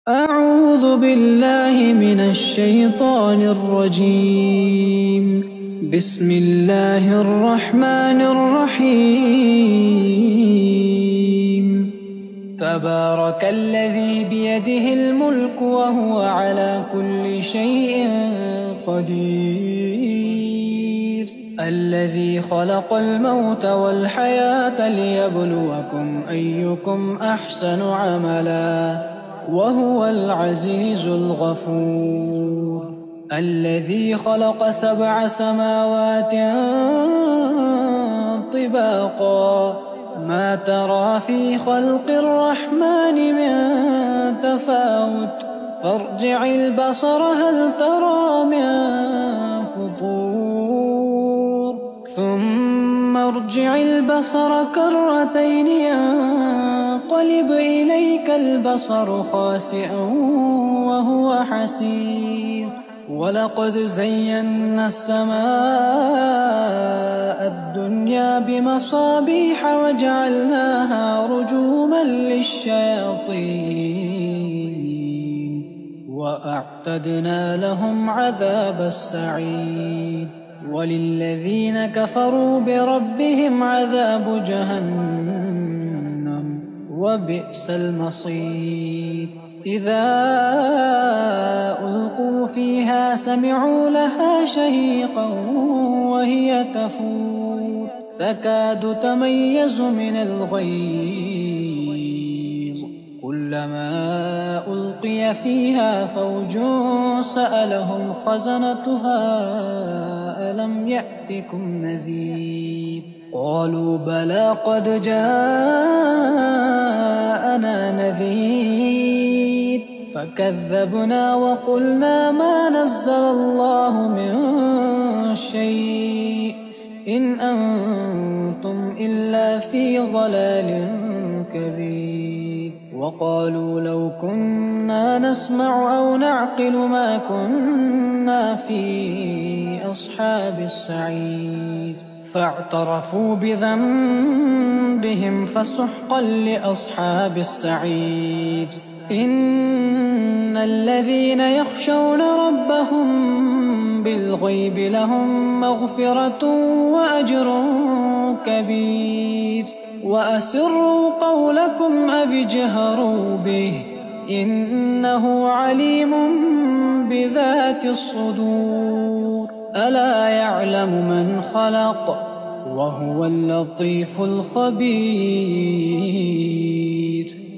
أعوذ بالله من الشيطان الرجيم. بسم الله الرحمن الرحيم. تبارك الذي بيده الملك وهو على كل شيء قدير، الذي خلق الموت والحياة ليبلوكم أيكم أحسن عملا، وهو العزيز الغفور. الذي خلق 7 سماوات طباقا، ما ترى في خلق الرحمن من تفاوت، فارجع البصر هل ترى من فطور، ثم ارجع البصر كرتين ينقلب إليك البصر خاسئا وهو حسير. ولقد زينا السماء الدنيا بمصابيح وجعلناها رجوما للشياطين، وأعتدنا لهم عذاب السعير. وللذين كفروا بربهم عذاب جهنم، وبئس المصير. إذا ألقوا فيها سمعوا لها شهيقا وهي تفور، تكاد تميز من الغيظ، كلما ألقي فيها فوج سألهم خزنتها ألم يأتكم نذير، قالوا بلى قد جاءنا نذير، فكذبنا وقلنا ما نزل الله من شيء إن أنتم إلا في ضلال كبير. وقالوا لو كنا نسمع أو نعقل ما كنا في أصحاب السعير، فاعترفوا بذنبهم فسحقا لأصحاب السعير. إن الذين يخشون ربهم بالغيب لهم مغفرة وأجر كبير. وأسروا قولكم أو اجهروا به إنه عليم بذات الصدور. ألا يعلم من خلق وهو اللطيف الخبير.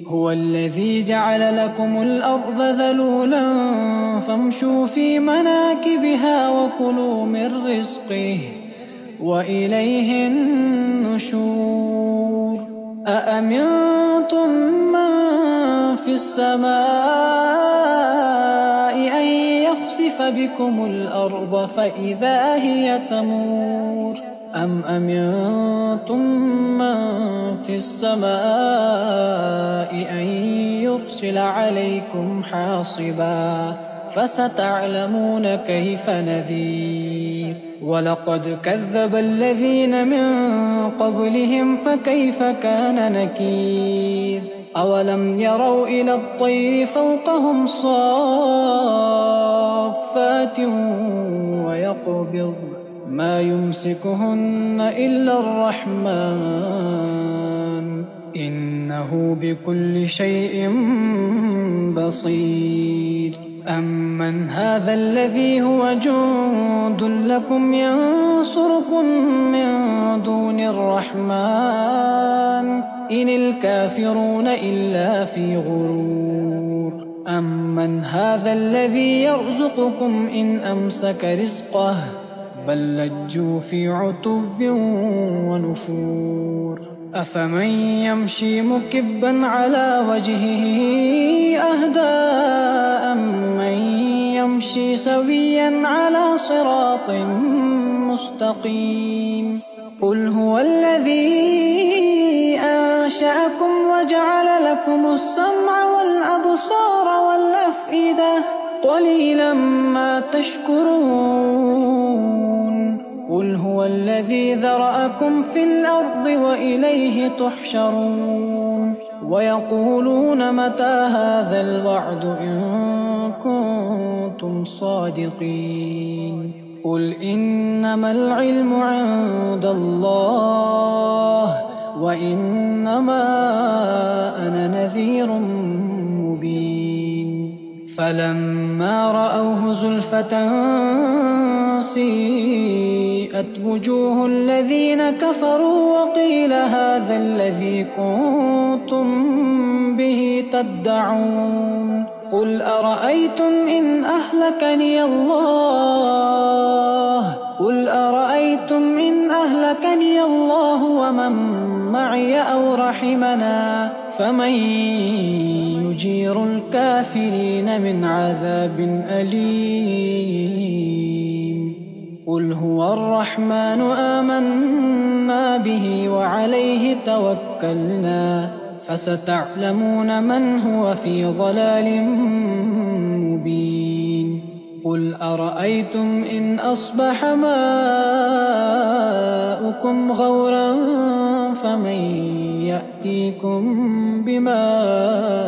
هو الذي جعل لكم الأرض ذلولا فامشوا في مناكبها وكلوا من رزقه وإليه النشور. أأمنتم من في السماء أن يخسف بكم الأرض فإذا هي تمور، أم أمنتم من في السماء أن يرسل عليكم حاصبا، فستعلمون كيف نذير. ولقد كذب الذين من قبلهم فكيف كان نكير. أولم يروا إلى الطير فوقهم صافات ويقبض ما يمسكهن إلا الرحمن إنه بكل شيء بصير. أمن هذا الذي هو جند لكم ينصركم من دون الرحمن إن الكافرون إلا في غرور. أمن هذا الذي يرزقكم إن أمسك رزقه بل لجوا في عتو ونفور. أفمن يمشي مكبا على وجهه أهدى أمن يمشي سويا على صراط مستقيم. قل هو الذي أنشأكم وجعل لكم السمع والأبصار والأفئدة قليلا ما تشكرون. قل هو الذي ذرأكم في الأرض وإليه تحشرون. ويقولون متى هذا الوعد إن كنتم صادقين قل إنما العلم عند الله وإنما أنا نذير مبين فلما رأوه زلفة سيئت وجوه الذين كفروا وقيل هذا الذي كنتم به تدعون قل أرأيتم إن أهلكني الله ومن معي أو رحمنا فمن يجير الكافرين من عذاب أليم قل هو الرحمن آمنا به وعليه توكلنا فستعلمون من هو في ضلال مبين قل أرأيتم إن أصبح ماؤكم غورا فمن يأتيكم بماء